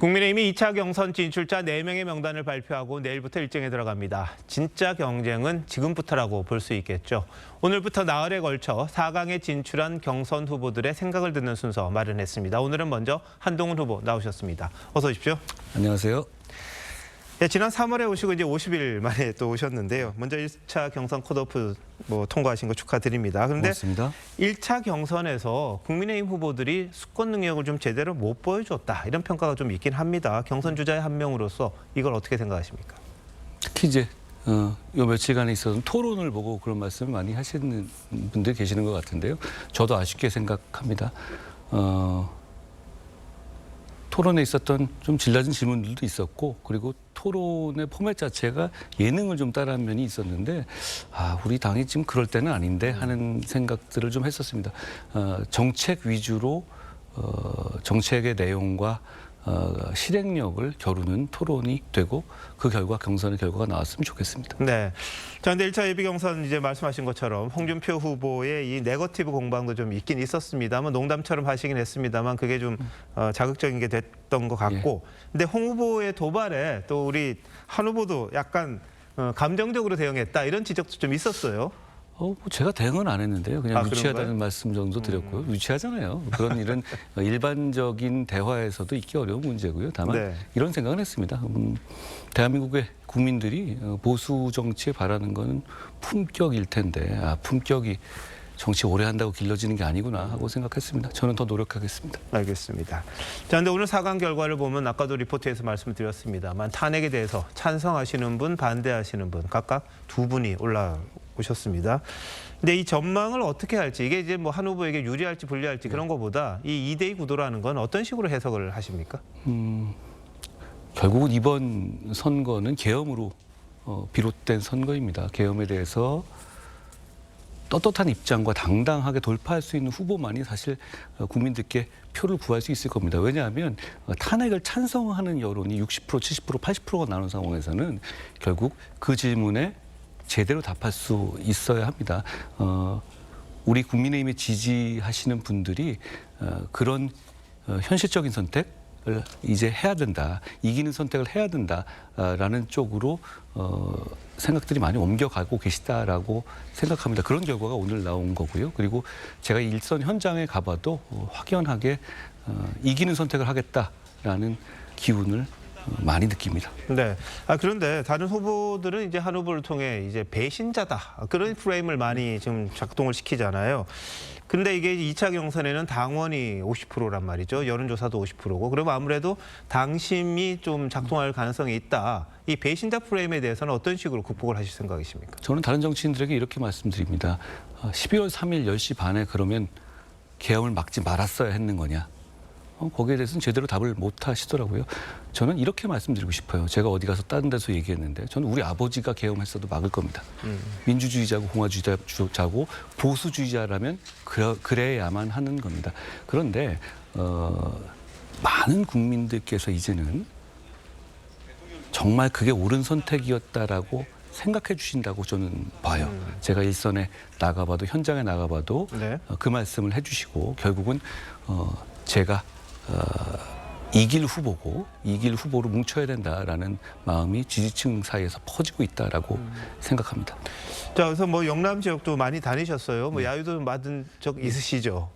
국민의힘이 2차 경선 진출자 4명의 명단을 발표하고 내일부터 일정에 들어갑니다. 진짜 경쟁은 지금부터라고 볼 수 있겠죠. 오늘부터 나흘에 걸쳐 4강에 진출한 경선 후보들의 생각을 듣는 순서 마련했습니다. 오늘은 먼저 한동훈 후보 나오셨습니다. 어서 오십시오. 안녕하세요. 네, 지난 3월에 오시고 이제 50일 만에 또 오셨는데요. 먼저 1차 경선 컷오프 통과하신 거 축하드립니다. 그런데 고맙습니다. 1차 경선에서 국민의힘 후보들이 수권 능력을 좀 제대로 못 보여줬다. 이런 평가가 좀 있긴 합니다. 경선 주자의 한 명으로서 이걸 어떻게 생각하십니까? 특히 이제 요 며칠간에 있어서 토론을 보고 그런 말씀을 많이 하시는 분들이 계시는 것 같은데요. 저도 아쉽게 생각합니다. 토론에 있었던 좀 질낮은 질문들도 있었고, 그리고 토론의 포맷 자체가 예능을 좀 따라한 면이 있었는데, 우리 당이 지금 그럴 때는 아닌데 하는 생각들을 좀 했었습니다. 정책 위주로 정책의 내용과 실행력을 겨루는 토론이 되고 그 결과 경선의 결과가 나왔으면 좋겠습니다. 네. 자, 근데 1차 예비 경선 이제 말씀하신 것처럼 홍준표 후보의 이 네거티브 공방도 좀 있긴 있었습니다만 농담처럼 하시긴 했습니다만 그게 좀 자극적인 게 됐던 것 같고. 근데 홍 후보의 도발에 또 우리 한 후보도 약간 감정적으로 대응했다 이런 지적도 좀 있었어요. 제가 대응은 안 했는데요. 그냥 유치하다는 그런가요? 말씀 정도 드렸고요. 유치하잖아요. 그런 일은 일반적인 대화에서도 있기 어려운 문제고요. 다만 네. 이런 생각은 했습니다. 대한민국의 국민들이 보수 정치에 바라는 거는 품격일 텐데 품격이 정치 오래 한다고 길러지는 게 아니구나 하고 생각했습니다. 저는 더 노력하겠습니다. 알겠습니다. 자, 근데 오늘 4강 결과를 보면 아까도 리포트에서 말씀드렸습니다만 탄핵에 대해서 찬성하시는 분, 반대하시는 분 각각 2분이 올라오셨습니다. 근데 이 전망을 어떻게 할지 이게 이제 뭐 한 후보에게 유리할지 불리할지 그런 것보다 이 2대2 구도라는 건 어떤 식으로 해석을 하십니까? 결국은 이번 선거는 계엄으로 비롯된 선거입니다. 계엄에 대해서 떳떳한 입장과 당당하게 돌파할 수 있는 후보만이 사실 국민들께 표를 구할 수 있을 겁니다. 왜냐하면 탄핵을 찬성하는 여론이 60%, 70%, 80%가 나오는 상황에서는 결국 그 질문에 제대로 답할 수 있어야 합니다. 우리 국민의힘에 지지하시는 분들이 그런 현실적인 선택을 이제 해야 된다. 이기는 선택을 해야 된다라는 쪽으로 생각들이 많이 옮겨가고 계시다라고 생각합니다. 그런 결과가 오늘 나온 거고요. 그리고 제가 일선 현장에 가봐도 확연하게 이기는 선택을 하겠다라는 기운을 많이 느낍니다. 네. 그런데 다른 후보들은 이제 한 후보를 통해 이제 배신자다. 그런 프레임을 많이 좀 작동을 시키잖아요. 근데 이게 2차 경선에는 당원이 50%란 말이죠. 여론조사도 50%고. 그러면 아무래도 당심이 좀 작동할 가능성이 있다. 이 배신자 프레임에 대해서는 어떤 식으로 극복을 하실 생각이십니까? 저는 다른 정치인들에게 이렇게 말씀드립니다. 12월 3일 10시 반에 그러면 계엄을 막지 말았어야 했는 거냐. 거기에 대해서는 제대로 답을 못 하시더라고요. 저는 이렇게 말씀드리고 싶어요. 제가 어디 가서 다른 데서 얘기했는데 저는 우리 아버지가 계엄했어도 막을 겁니다. 민주주의자고 공화주의자고 보수주의자라면 그래야만 하는 겁니다. 그런데 많은 국민들께서 이제는 정말 그게 옳은 선택이었다라고 생각해 주신다고 저는 봐요. 제가 일선에 나가봐도 현장에 나가봐도 네. 그 말씀을 해주시고 결국은 제가 이길 후보고 이길 후보로 뭉쳐야 된다라는 마음이 지지층 사이에서 퍼지고 있다라고 생각합니다. 자, 그래서 뭐 영남 지역도 많이 다니셨어요. 뭐 야유도 맡은 적 있으시죠?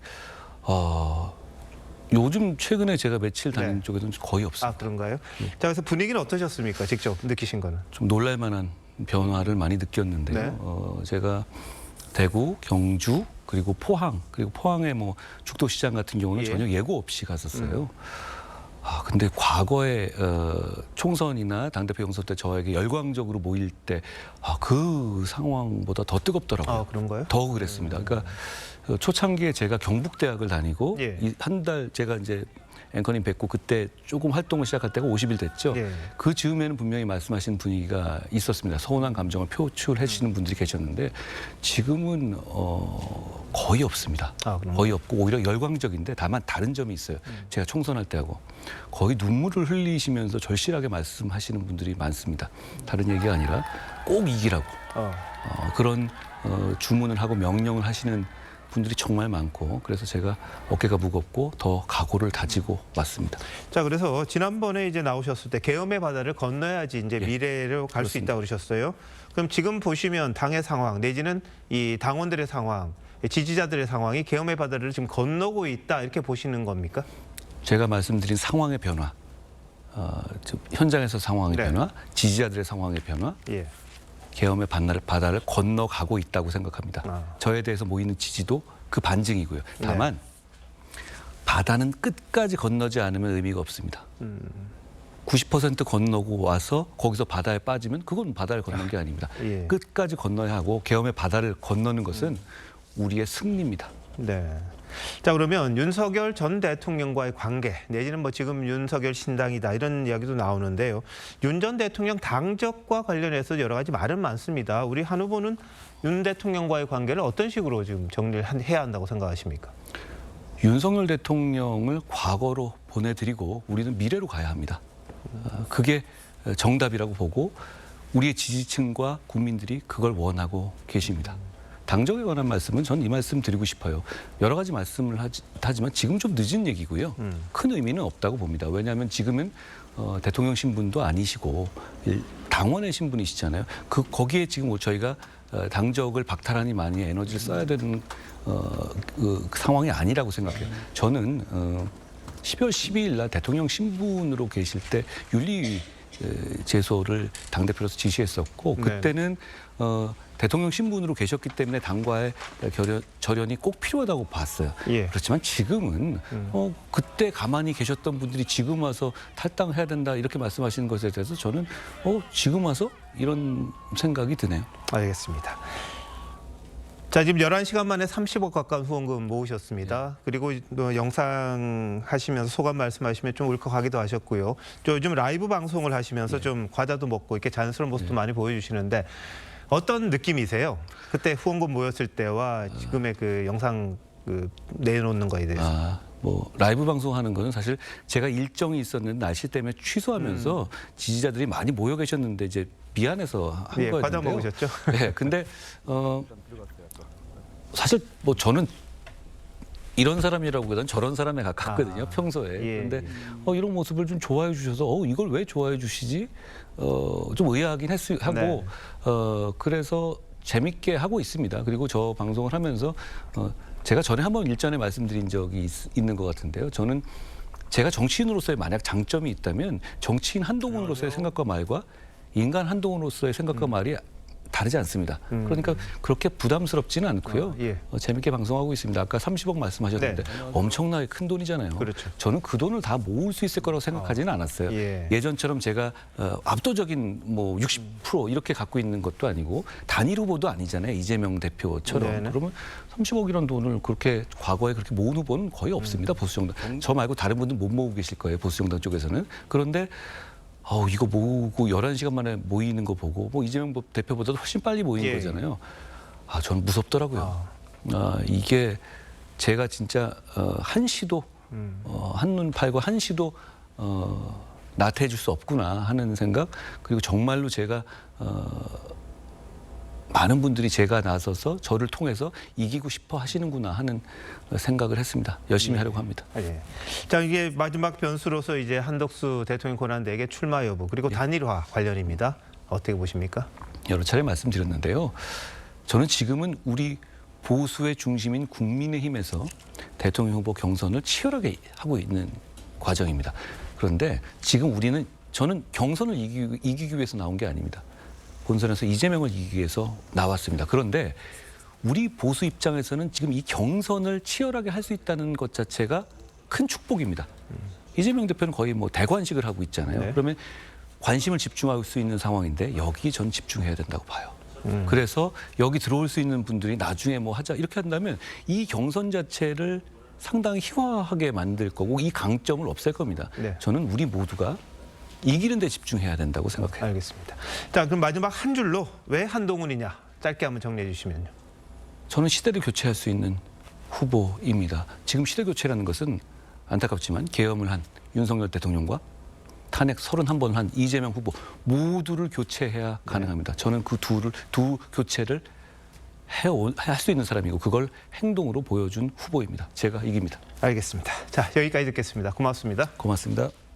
요즘 최근에 제가 며칠 다닌 네. 쪽에는 거의 없습니다. 그런가요? 자, 그래서 분위기는 어떠셨습니까? 직접 느끼신 거는? 좀 놀랄만한 변화를 많이 느꼈는데요. 네. 제가 대구, 경주, 그리고 포항, 그리고 포항의 뭐 죽도시장 같은 경우는 전혀 예고 없이 갔었어요. 근데 과거에 총선이나 당대표 경선 때 저에게 열광적으로 모일 때 그 상황보다 더 뜨겁더라고요. 그런가요? 더 그랬습니다. 그러니까 초창기에 제가 경북대학을 다니고 예. 한 달 제가 이제 앵커님 뵙고 그때 조금 활동을 시작할 때가 50일 됐죠. 예. 그 즈음에는 분명히 말씀하신 분위기가 있었습니다. 서운한 감정을 표출해 주시는 분들이 계셨는데 지금은 거의 없습니다. 그런가요? 거의 없고 오히려 열광적인데 다만 다른 점이 있어요. 제가 총선할 때하고 거의 눈물을 흘리시면서 절실하게 말씀하시는 분들이 많습니다. 다른 얘기가 아니라 꼭 이기라고 그런 주문을 하고 명령을 하시는 분들이 정말 많고 그래서 제가 어깨가 무겁고 더 각오를 다지고 왔습니다. 자, 그래서 지난번에 이제 나오셨을 때 계엄의 바다를 건너야지 이제 예, 미래로 갈 수 있다고 그러셨어요. 그럼 지금 보시면 당의 상황 내지는 이 당원들의 상황, 지지자들의 상황이 계엄의 바다를 지금 건너고 있다 이렇게 보시는 겁니까? 제가 말씀드린 상황의 변화, 현장에서 상황의 네. 변화, 지지자들의 상황의 변화, 예. 계엄의 바다를 건너가고 있다고 생각합니다. 아. 저에 대해서 모이는 지지도 그 반증이고요. 다만 바다는 끝까지 건너지 않으면 의미가 없습니다. 90% 건너고 와서 거기서 바다에 빠지면 그건 바다를 건넌 게 아닙니다. 예. 끝까지 건너야 하고 계엄의 바다를 건너는 것은 우리의 승리입니다. 네. 자, 그러면 윤석열 전 대통령과의 관계 내지는 뭐 지금 윤석열 신당이다 이런 이야기도 나오는데요. 윤 전 대통령 당적과 관련해서 여러 가지 말은 많습니다. 우리 한 후보는 윤 대통령과의 관계를 어떤 식으로 지금 정리를 해야 한다고 생각하십니까? 윤석열 대통령을 과거로 보내드리고 우리는 미래로 가야 합니다. 그게 정답이라고 보고 우리의 지지층과 국민들이 그걸 원하고 계십니다. 당적에 관한 말씀은 전 이 말씀 드리고 싶어요. 여러 가지 말씀을 하지만 지금 좀 늦은 얘기고요. 큰 의미는 없다고 봅니다. 왜냐하면 지금은 대통령 신분도 아니시고 당원의 신분이시잖아요. 거기에 지금 저희가 당적을 박탈하니 많이 에너지를 써야 되는 그 상황이 아니라고 생각해요. 저는 12월 12일 날 대통령 신분으로 계실 때 윤리 제소를 당대표로서 지시했었고 그때는 대통령 신분으로 계셨기 때문에 당과의 절연이 꼭 필요하다고 봤어요. 예. 그렇지만 지금은 그때 가만히 계셨던 분들이 지금 와서 탈당해야 된다 이렇게 말씀하시는 것에 대해서 저는 지금 와서 이런 생각이 드네요. 알겠습니다. 자, 지금 11시간 만에 30억 가까운 후원금 모으셨습니다. 그리고 또 영상 하시면서 소감 말씀하시면 좀 울컥하기도 하셨고요. 또 요즘 라이브 방송을 하시면서 좀 과자도 먹고 이렇게 자연스러운 모습도 많이 보여주시는데 어떤 느낌이세요? 그때 후원금 모였을 때와 지금의 그 영상 내놓는 거에 대해서. 뭐 라이브 방송하는 거는 사실 제가 일정이 있었는데 날씨 때문에 취소하면서 지지자들이 많이 모여 계셨는데 이제 미안해서 한 거였는데요. 과자 먹으셨죠? 네, 근데 사실 뭐 저는 이런 사람이라고보다는 저런 사람에 가깝거든요. 평소에. 예. 근데 이런 모습을 좀 좋아해 주셔서 이걸 왜 좋아해 주시지? 좀 의아하긴 하고 네. 그래서 재밌게 하고 있습니다. 그리고 저 방송을 하면서 제가 전에 한번 일전에 말씀드린 적이 있는 것 같은데요. 저는 제가 정치인으로서의 만약 장점이 있다면 정치인 한동훈으로서의 생각과 말과 인간 한동훈으로서의 생각과 말이 다르지 않습니다. 그러니까 그렇게 부담스럽지는 않고요. 예. 재밌게 방송하고 있습니다. 아까 30억 말씀하셨는데 엄청나게 큰 돈이잖아요. 그렇죠. 저는 그 돈을 다 모을 수 있을 거라고 생각하지는 않았어요. 예전처럼 제가 압도적인 뭐 60% 이렇게 갖고 있는 것도 아니고 단일 후보도 아니잖아요. 이재명 대표처럼. 네네. 그러면 30억이라는 돈을 그렇게 과거에 그렇게 모은 후보는 거의 없습니다. 보수정당. 저 말고 다른 분들 못 모으고 계실 거예요. 보수정당 쪽에서는. 그런데 이거 모으고 11시간 만에 모이는 거 보고 뭐 이재명 대표보다도 훨씬 빨리 모이는 거잖아요. 저는 무섭더라고요. 이게 제가 진짜 한시도 한눈 팔고 한시도 나태해질 수 없구나 하는 생각 그리고 정말로 제가 많은 분들이 제가 나서서 저를 통해서 이기고 싶어 하시는구나 하는 생각을 했습니다. 열심히 하려고 합니다. 예. 자, 이게 마지막 변수로서 이제 한덕수 대통령 권한대행의 출마 여부 그리고 단일화 관련입니다. 어떻게 보십니까? 여러 차례 말씀드렸는데요. 저는 지금은 우리 보수의 중심인 국민의힘에서 대통령 후보 경선을 치열하게 하고 있는 과정입니다. 그런데 지금 저는 경선을 이기기 위해서 나온 게 아닙니다. 본선에서 이재명을 이기기 위해서 나왔습니다. 그런데 우리 보수 입장에서는 지금 이 경선을 치열하게 할 수 있다는 것 자체가 큰 축복입니다. 이재명 대표는 거의 뭐 대관식을 하고 있잖아요. 네. 그러면 관심을 집중할 수 있는 상황인데 여기 전 집중해야 된다고 봐요. 그래서 여기 들어올 수 있는 분들이 나중에 뭐 하자 이렇게 한다면 이 경선 자체를 상당히 희화하게 만들 거고 이 강점을 없앨 겁니다. 네. 저는 우리 모두가 이기는 데 집중해야 된다고 생각해요. 알겠습니다. 자, 그럼 마지막 한 줄로 왜 한동훈이냐 짧게 한번 정리해 주시면요. 저는 시대를 교체할 수 있는 후보입니다. 지금 시대 교체라는 것은 안타깝지만 계엄을 한 윤석열 대통령과 탄핵 31번 한 이재명 후보 모두를 교체해야 가능합니다. 저는 그 두 교체를 할 수 있는 사람이고 그걸 행동으로 보여준 후보입니다. 제가 이깁니다. 알겠습니다. 자, 여기까지 듣겠습니다. 고맙습니다. 고맙습니다.